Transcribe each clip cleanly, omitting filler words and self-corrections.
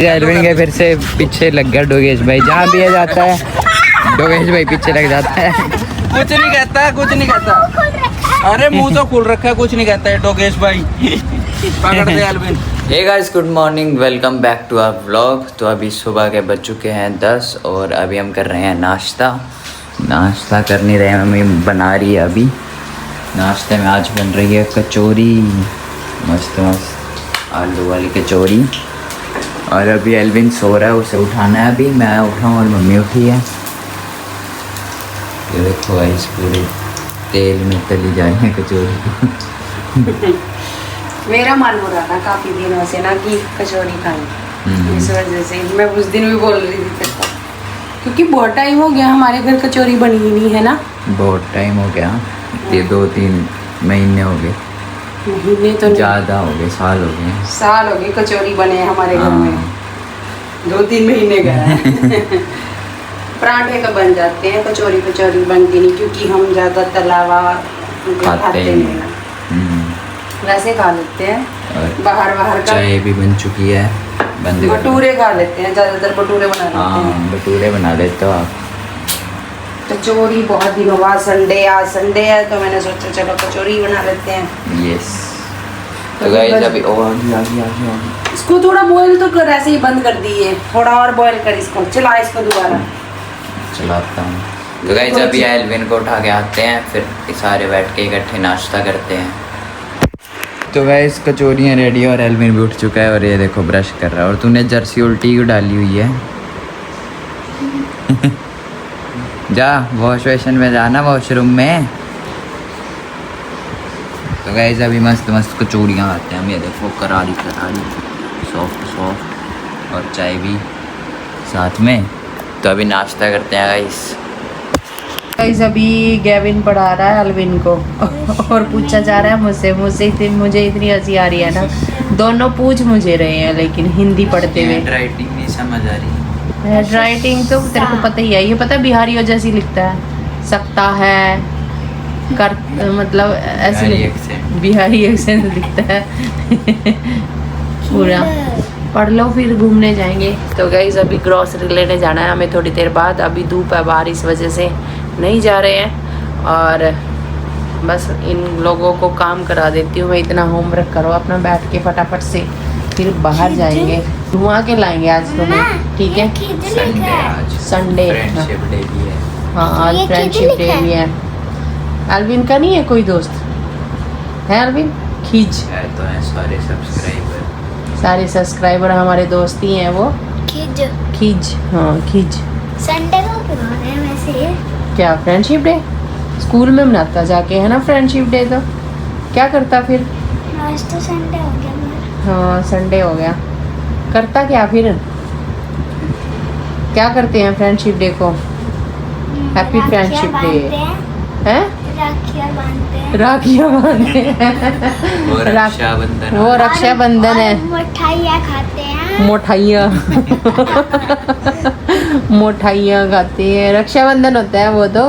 Alvin के फिर से पीछे लग गया डोगेश भाई। जहाँ भी ये जाता है डोगेश भाई पीछे लग जाता है। कुछ नहीं कहता है, कुछ नहीं कहता। अरे मुंह तो खुल रखा है, कुछ नहीं कहता है डोगेश भाई। पकड़ दे Elvin. Hey guys, good morning, welcome back to our vlog. तो अभी सुबह के बज चुके हैं 10 और अभी हम कर रहे हैं नाश्ता कर नहीं रहे, मम्मी बना रही है अभी। नाश्ते में आज बन रही है कचौरी, मस्त मस्त आलू वाली कचौरी। और अभी एल्विन सो रहा है, उसे उठाना है अभी। मैं उठाऊँ और मम्मी उठी है। ये देखो गाइस, पूरे तेल में तली जा रही है कचौरी। मेरा मन हो रहा था काफी दिनों से ना कि कचौरी खाई, इस वजह से मैं उस दिन भी बोल रही थी तेरे को, क्योंकि बहुत टाइम हो गया हमारे घर कचौरी बनी ही नहीं है ना। बहुत टाइम हो गया, ये 2-3 महीने हो गए। महीने तो ज़्यादा हो गए, साल हो गए कचौरी बने हमारे घर में। 2-3 महीने गए। पराठे तो बन जाते हैं, कचौरी बनती नहीं, क्योंकि हम ज़्यादा तलावा खाते नहीं ना। वैसे खा लेते हैं, बाहर का चाय भी बन चुकी है, भटूरे खा लेते हैं, ज़्यादातर भटूरे बना लेते हैं। हाँ, भटूरे बना लेते हो आप। कचौरी बहुत दिनों बाद, आज संडे है तो मैंने सोचा चलो कचौरी बना लेते हैं। यस। तो गाइस अभी आ गया। इसको थोड़ा बॉईल तो कर, ऐसे ही बंद कर दिए, थोड़ा और बॉईल कर इसको, चला इसको दोबारा चलाता हूँ। तो गाइस अभी एल्विन को उठा के आते हैं, फिर सारे बैठ के इकट्ठे नाश्ता करते हैं। तो गाइस कचौरियाँ रेडी और एल्विन भी उठ चुका है और ये देखो ब्रश कर रहा है। और तूने जर्सी उल्टी क्यों डाली हुई है? जा वॉश बेसिन में जाना, वॉशरूम में। तो गाइस अभी मस्त मस्त कचौरियाँ खाते हैं हम। ये देखो करारी सॉफ्ट और चाय भी साथ में। तो अभी नाश्ता करते हैं गाइस। अभी गैविन पढ़ा रहा है अल्विन को और पूछा जा रहा है मुझे इतनी हंसी आ रही है ना, दोनों पूछ मुझे रहे हैं, लेकिन हिंदी पढ़ते हुए। राइटिंग नहीं समझ आ रही। हैंड राइटिंग तो तेरे को पता ही है, ये पता बिहारियों जैसी लिखता है, सकता है कर, मतलब ऐसे बिहारी एक्सेंट लिखता है। पूरा पढ़ लो, फिर घूमने जाएंगे। तो गाइस अभी ग्रॉसरी लेने जाना है हमें थोड़ी देर बाद। अभी धूप है बाहर, इस वजह से नहीं जा रहे हैं। और बस इन लोगों को काम करा देती हूँ मैं, इतना होमवर्क करो अपना बैठ के फटाफट से, फिर बाहर जाएंगे, घुमा के लाएंगे आज तुम्हें, ठीक है? संडे फ्रेंडशिप डे भी है। हाँ, आज फ्रेंडशिप डे भी है। एल्विन का नहीं है कोई दोस्त है? एल्विन खींच है तो है, सारे सब्सक्राइबर हमारे दोस्त ही हैं वो। खींच हाँ खींच। संडे को बनाना है वैसे। क्या फ्रेंडशिप डे? स्कूल में मनाता जाके है ना फ्रेंडशिप डे। तो क्या करता फिर? आज तो संडे हो गया। हाँ संडे हो गया। करता क्या फिर? क्या करते हैं फ्रेंडशिप डे को? हैप्पी फ्रेंडशिप डे है? राखियाँ बांधते हैं। वो रक्षाबंधन है। मिठाइयाँ खाते हैं। मिठाइयाँ खाते हैं। रक्षाबंधन होता है वो तो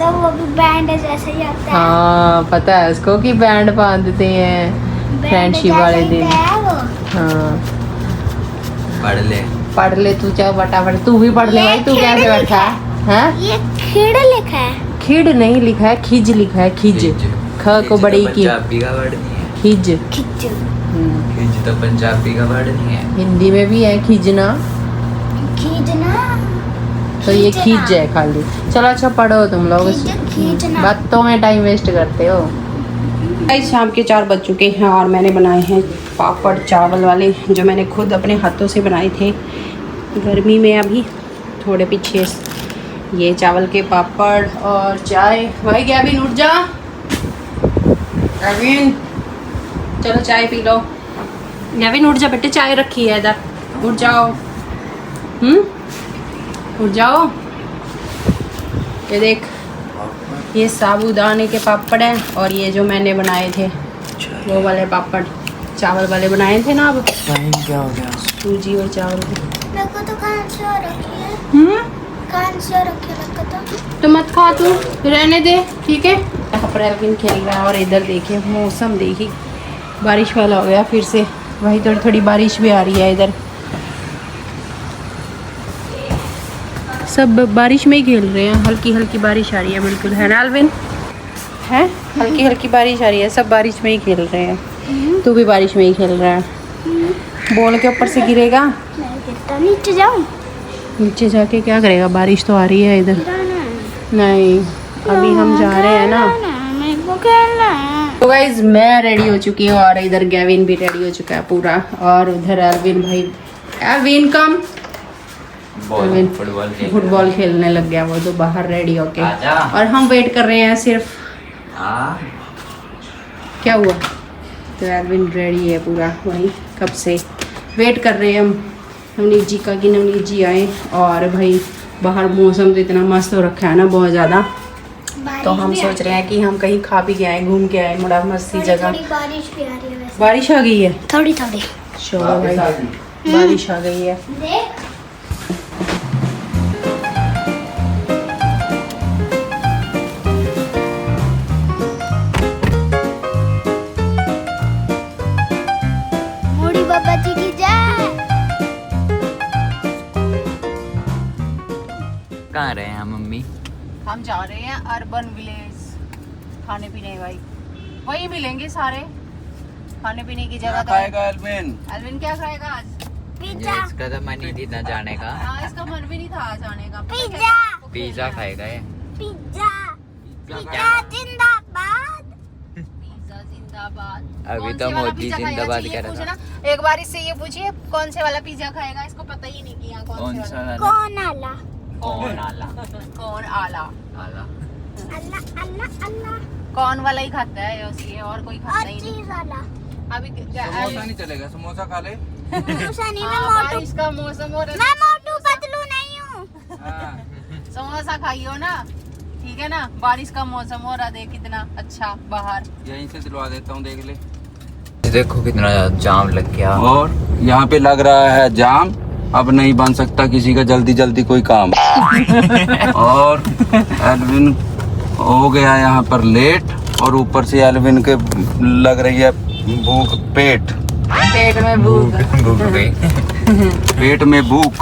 वो भी बैंड जैसे ही होता है। हाँ पता है उसको कि बैंड बांधते हैं फ्रेंडशिप वाले दिन। हाँ पढ़ ले तू, चाहो फटाफट तू भी पढ़ ले भाई। तू कैसे बैठा है? ये खिड़ लिखा है। खिड़ नहीं लिखा है, खिज लिखा है। खिज ख को बड़ी की पंजाबी का वर्ड नहीं है। खिज खिज तो पंजाबी का वर्ड नहीं है, हिंदी में भी है खिजना। तो ये खींच है खाली। चलो अच्छा पढ़ो तुम लोग, बातों में टाइम वेस्ट करते हो। आज शाम के 4 बज चुके हैं और मैंने बनाए हैं पापड़ चावल वाले, जो मैंने खुद अपने हाथों से बनाए थे गर्मी में। अभी थोड़े पीछे ये चावल के पापड़ और चाय। भाई गैविन उठ जा, गैविन चलो चाय पी लो। गैविन उठ जा बेटे, चाय रखी है इधर, उठ जाओ। उठ जाओ। ये देख, ये साबूदाने के पापड़ हैं और ये जो मैंने बनाए थे वो वाले पापड़ चावल वाले बनाए थे ना। अब क्या हो गया? सूजी और चावल के। तो मत खा तू, रहने दे, ठीक है? कपड़े खेल रहा है। और इधर देखिए मौसम, देखिए बारिश वाला हो गया फिर से। वही थोड़ी थोड़ी बारिश भी आ रही है इधर। सब बारिश में ही खेल रहे हैं, हल्की हल्की बारिश आ रही है, बिल्कुल है ना एल्विन? है हल्की हल्की बारिश आ रही है, सब बारिश में ही खेल रहे हैं। तू भी बारिश में ही खेल रहा है। बॉल के ऊपर से गिरेगा, मैं गिरता नीचे जाऊं? नीचे जाके क्या करेगा, बारिश तो आ रही है इधर। नहीं अभी हम जा रहे हैं ना। मेरे को खेलना है। तो गाइज मैं रेडी हो चुकी हूँ और इधर गेविन भी रेडी हो चुका है पूरा, और उधर एल्विन भाई, एल्विन कम, फुटबॉल खेलने लग गया वो तो बाहर रेडी होके, और हम वेट कर रहे हैं सिर्फ। क्या हुआ? तो एल्विन रेडी है पूरा, वही कब से वेट कर रहे हैं हम नवनीत जी का कि नवनीत जी आए। और भाई बाहर मौसम तो इतना मस्त हो रखा है ना, बहुत ज़्यादा, तो हम सोच रहे हैं कि हम कहीं खा भी के आए, घूम के आए, बड़ा मस्ती जगह। बारिश भी आ रही है वैसे। बारिश आ गई है थोड़ी थोड़ी। चलो भाई बारिश आ गई है। देख मोड़ी बाबा जी की जय। कहाँ रहे हैं मम्मी? हम जा रहे हैं अर्बन विलेज खाने पीने, भाई वही मिलेंगे सारे खाने पीने की जगह। खाएगा एल्विन? एल्विन क्या खाएगा आज? पिज्जा। इसका तो मन ही नहीं था जाने का। हाँ इसका मन भी नहीं था आज आने का। पिज्जा। पिज्जा खाएगा ये। पिज्जा। पिज्जा जिंदाबाद। पिज्जा जिंदाबाद। अभी कौन तो से वाला मोदी पिज्जा खाएगा? जिंदाबाद अच्छा, ये कह रहा पूछो था। ना, एक बार इससे ये पूछिए कौन से वाला पिज्जा खाएगा, इसको पता ही नहीं किया कौन सा वाला? कौन आला? कौन आला? कौन आला? आला। अल्लाह अल्लाह अल्लाह। कौन वाला ही खाता है ये, और कोई खाता और ही नहीं। चीज वाला। अभी समोसा नहीं चलेगा? समोसा खा ले। समोसा नहीं, मैं हाँ, मोटू। बारिश का मौसम हो रहा मैं है, मोटू पतलू नहीं हूँ। हाँ। समोसा खाइयो ना, ठीक है ना? बारिश का मौसम हो रहा, देख कितना अच्छा बाहर। यहीं से दिलवा देता हूँ, देख ले। देखो कितना जाम लग गया। और यहाँ पे लग रहा है जाम, अब नहीं बन सकता किसी का जल्दी जल्दी कोई काम। और एल्विन हो गया यहाँ पर लेट, और ऊपर से एल्विन के लग रही है भूख, पेट में भूख। भूख गई। पेट में भूख।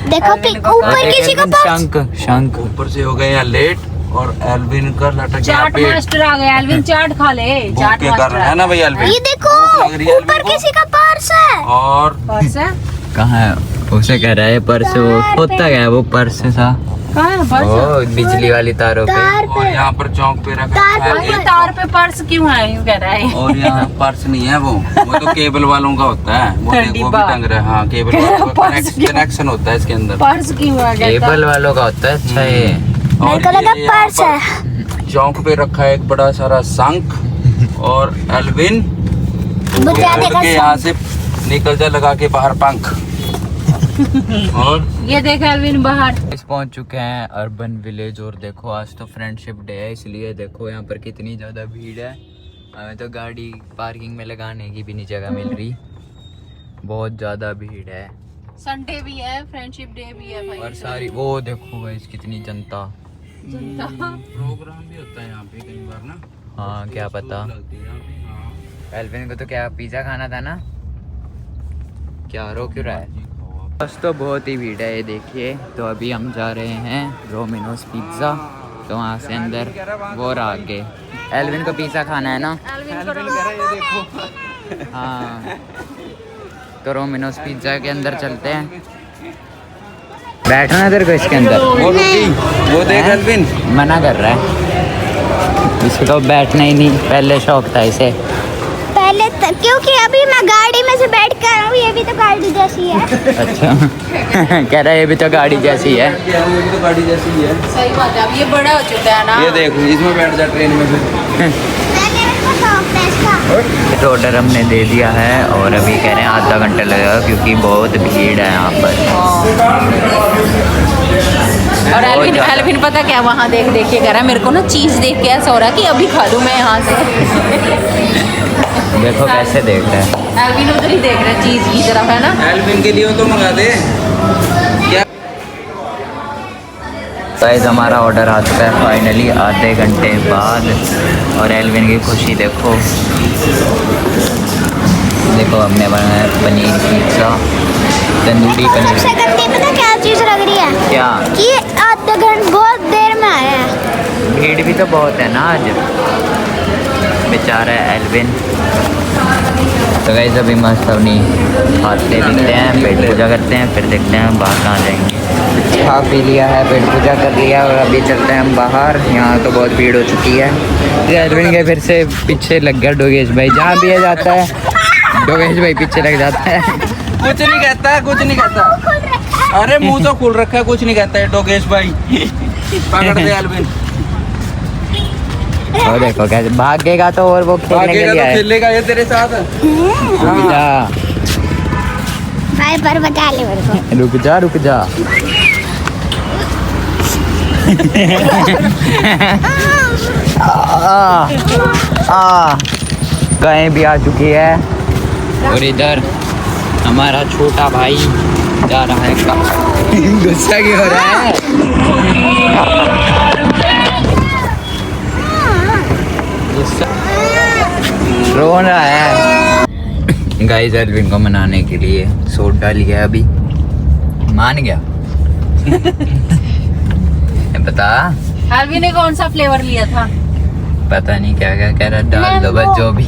देखो ऊपर किसी का पर्स। शंख शंख। ऊपर से हो गए यहाँ लेट, और एल्विन का लटक गया चाट पेट। मास्टर आ गया, एल्विन चाट खा ले। चाट भूखे कर रहा है ना भाई एल्विन? ये देखो भूख लग रही है ऊपर एल्विन को। किसी का पर्स है। और पर्स है? कहाँ है? उसे कह रहा है पर्स, वो होता गया वो पर्स था। कहाँ है पर्स? ओ बिजली वाली तारों पे। तार और पे। यहाँ पर चौक पे रखा है ये एक। तार पे पर्स क्यों है, यूँ कह रहा है। और यहाँ पर्स नहीं है, वो तो केबल वालों का होता है, वो देख, वो भी टंग रहा है। हाँ केबल वालों का कनेक्शन होता है इसके अंदर। पर्स क्यों है कहता? केबल वालों का होता है। अच्छा ये मेरे को लगा ये यहाँ पर्स पर है। चौक पे रखा है एक बड़ा सारा शंख, और एल्विन बता उड़ देगा के यहाँ से निकल जा लगा के बाहर पंख। और ये देख एल्विन बाहर। इस पहुंच चुके हैं अर्बन विलेज, और देखो आज तो फ्रेंडशिप डे है, इसलिए देखो यहाँ पर कितनी ज़्यादा भीड़ है। हमें तो गाड़ी पार्किंग में लगाने की भी नहीं जगह मिल रही, बहुत ज़्यादा भीड़ है। संडे भी है, फ्रेंडशिप डे भी है भाई। और सारी वो देखो भाई कितनी जनता। प्रोग्राम भी होता है यहाँ पे कई बार ना। हाँ क्या पता। लगती है यहाँ पे। हाँ। एल्विन को तो क्या पिज़्ज़ा खाना था ना, क्या रो क्यों रहा है? बस तो बहुत ही भीड़ है ये देखिए। तो अभी हम जा रहे हैं डोमिनोज पिज़्ज़ा, तो वहाँ से अंदर वो रहा आगे। एल्विन को पिज़्ज़ा खाना है ना? हाँ तो डोमिनोज पिज़्ज़ा के अंदर चलते हैं। बैठना तेरे को इसके अंदर? वो रुकी, वो देख एल्विन। मना कर रहा है, इसको बैठना ही नहीं, पहले शौक था इसे। पहले क्योंकि अभी मैं गाड़ी में से बैठ कर हूँ, ये भी तो गाड़ी जैसी है। अच्छा कह रहा है ये भी तो गाड़ी जैसी है। ये भी तो गाड़ी जैसी ही है। सही बात है, अब ये बड़ा हो चुका है ना। ये देखो इसमें बैठ जा ट्रेन में फिर। मैंने इसको शौक था इसका। तो ऑर्डर हमने दे दिया है, और अभी कह रहे हैं आधा घंटा लगेगा क्योंकि बहुत भीड़ है यहाँ पर। और एल्विन पता क्या वहाँ देख देख के कह रहा है, मेरे को ना चीज़ देख के ऐसा हो रहा है कि अभी खा लूँ मैं यहाँ से। देखो कैसे देख रहा है एल्विन उधर ही देख रहा है चीज़ की तरफ, है ना? एल्विन के लिए तो मंगा दे क्या। गाइस हमारा ऑर्डर आ चुका है फाइनली आधे घंटे बाद, और एल्विन की खुशी देखो। देखो हमने बनाया पनीर पिज़्ज़ा, तंदूरी सबसे पनीर। गंदी पता क्या चीज लग रही है क्या कि आधा घंटा बहुत देर में आया है। भीड़ भी तो बहुत है ना आज, बेचारा एल्विन। तो गाइस अभी मस्त अपनी खाते पीते हैं, पेट पूजा करते हैं, फिर देखते हैं बाहर कहाँ जाएंगे। खा पी लिया है, पेट पूजा कर लिया और अभी चलते हैं हम बाहर। यहाँ तो बहुत भीड़ हो चुकी है। एल्विन के फिर से पीछे लग गया डोगेश भाई, जहाँ भी ये जाता है डोगेश भाई पीछे लग जाता है। कुछ नहीं कहता है, कुछ नहीं कहता। अरे मुंह तो खुल रखा है, कुछ नहीं कहता है डोगेश भाई। पकड़ दे एल्विन। और देखो कैसे भागेगा तो, और वो खेलने के लिए तो आए। खेलेगा ये तेरे साथ। हाँ। भाई पर बता ले मेरे को। रुक जा रुक जा। कहीं भी आ चुकी है। और इधर हमारा छोटा भाई जा रहा है। गुस्सा क्यों हो रहा है? गुस्सा रो रहा है। गाइस एल्विन को मनाने के लिए सोडा लिया अभी, मान गया। बता एल्विन ने कौन सा फ्लेवर लिया था? पता नहीं क्या क्या कह रहा, डाल दो बस जो भी।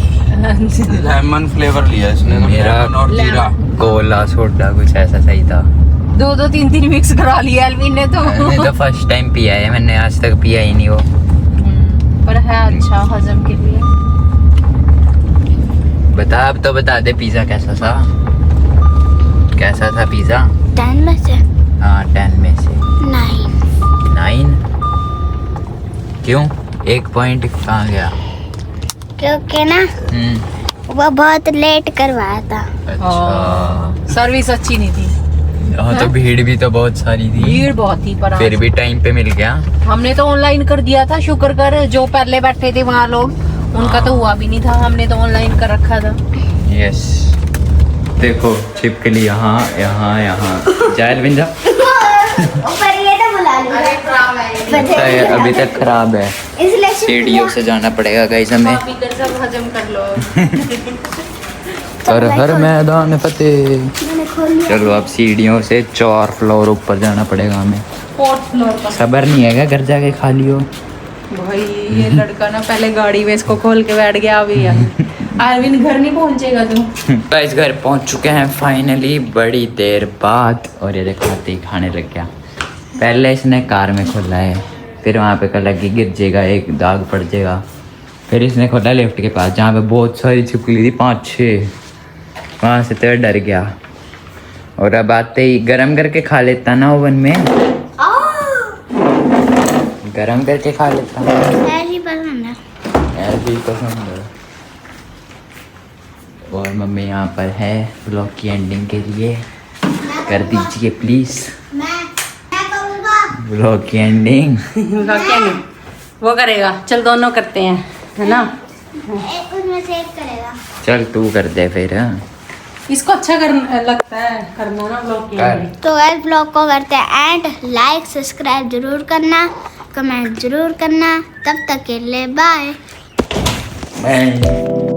लेमन फ्लेवर लिया इसने। मेरा लेमन और जीरा। कोला सोडा कुछ ऐसा सही था। 2-3 मिक्स करा लिया एल्विन ने तो। मैंने तो फर्स्ट टाइम पिया है, मैंने आज तक पिया ही नहीं वो। पर है अच्छा हजम के लिए। बता अब तो बता दे पिज्जा कैसा था? कैसा था पिज्जा? 10 में से हाँ 10 में से 9। 9। क्यों 1 पॉइंट कहाँ गया? क्योंकि ना वो बहुत लेट करवाया था। अच्छा सर्विस अच्छी नहीं थी। हाँ तो भीड़ भी तो बहुत सारी थी। भीड़ बहुत थी पर फिर भी टाइम पे मिल गया। हमने तो ऑनलाइन कर दिया था, शुक्र कर जो पहले बैठे थे वहाँ लोग, उनका तो हुआ भी नहीं था। हमने तो ऑनलाइन कर रखा था। यस देखो छिपकली यहाँ यहाँ यहाँ। जा एल्विन जा। ऊपर ये तो बुला लिया। लगता है अभी तक खराब है, इसलिए सीढ़ियों से जाना पड़ेगा गाइस हमें। सब हजम कर लो। और हर मैदान फतेह। मैंने खोल लिया। चलो अब सीढ़ियों से 4 फ्लोर ऊपर जाना पड़ेगा हमें। 4th फ्लोर पर। सबर नहीं है क्या घर जाके खा लियो? भाई ये लड़का ना पहले गाड़ी में इसको खोल के बैठ गया। अभी एल्विन घर नहीं पहुंचेगा तू। गाइस घर पहुंच चुके हैं फाइनली बड़ी देर बाद। और ये खाते ही खाने लग गया। पहले इसने कार में खोला है, फिर वहाँ पे कल लगी गिर जाएगा, एक दाग पड़ जाएगा। फिर इसने खोला लिफ्ट के पास जहाँ पे बहुत सारी छिपकली थी 5-6। वहाँ से तो डर गया। और अब आते ही गरम करके खा लेता ना ओवन में, गरम करके खा लेता। ऐसी पसंद है। ऐसी पसंद है। और मम्मी यहाँ पर है व्लॉग की एंडिंग के लिए, कर दीजिए प्लीज मैं करूँगा। व्लॉग की एंडिंग। क्या नहीं वो करेगा, चल दोनों करते हैं, है ना। उसमें से एक करेगा। चल तू कर दे फिर। इसको अच्छा लगता है करना ना ब्लॉग कर। तो इस ब्लॉग को करते हैं एंड लाइक सब्सक्राइब जरूर करना, कमेंट जरूर करना। तब तक के लिए बाय। बाय।